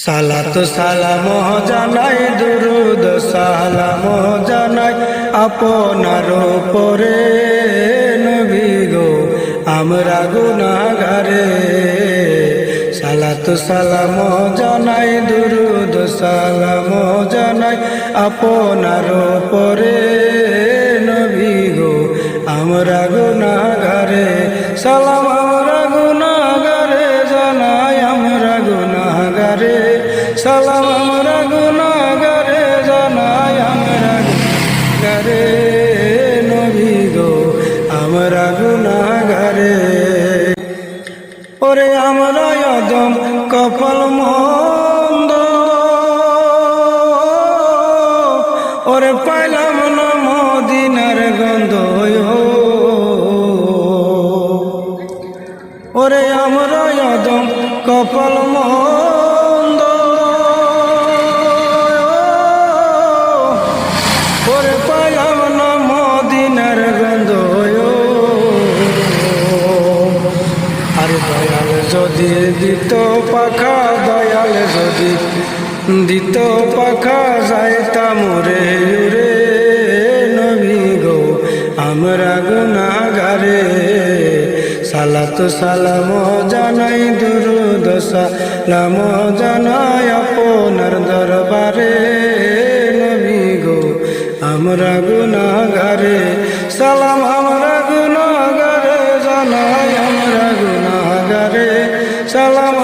সালাত সালাম জানাই দুরুদ সালাম জানাই আপনার উপরে নবী গো আমরা গুনাহগারে। সালাত সালাম জানাই দুরুদ সালাম জানাই আপনার উপরে নবী গো আমরা গুনাহগারে। সালাম আমরা গুনাহগারে জানাই আমরা গুনাহগারে। সালাম আমরা গুনাহগারে জানাই আমরা গুনাহগারে নবী গো আমরা গুনাহগারে। ওরে আমরা অদম কপাল মন্দ ওরে পাইলাম না মদিনার গন্ধ। ওরে আমরা অদম কপাল মন্দ ওরে পাইলাম না মদিনার গন্ধ। আরে দয়াল যদি দিত পাখা দয়াল যদি দিত পাখা যাইতাম রে রে নবী গো আমরা গুনাহগারে। সালাত সালাম জানাই দুরুদ সালাম জানাই আপনার দরবারে নবী গো আমরা গুনাহগারে। সালাম আমরা গুনাহগারে জানাই আমরা গুনাহগারে। সালাম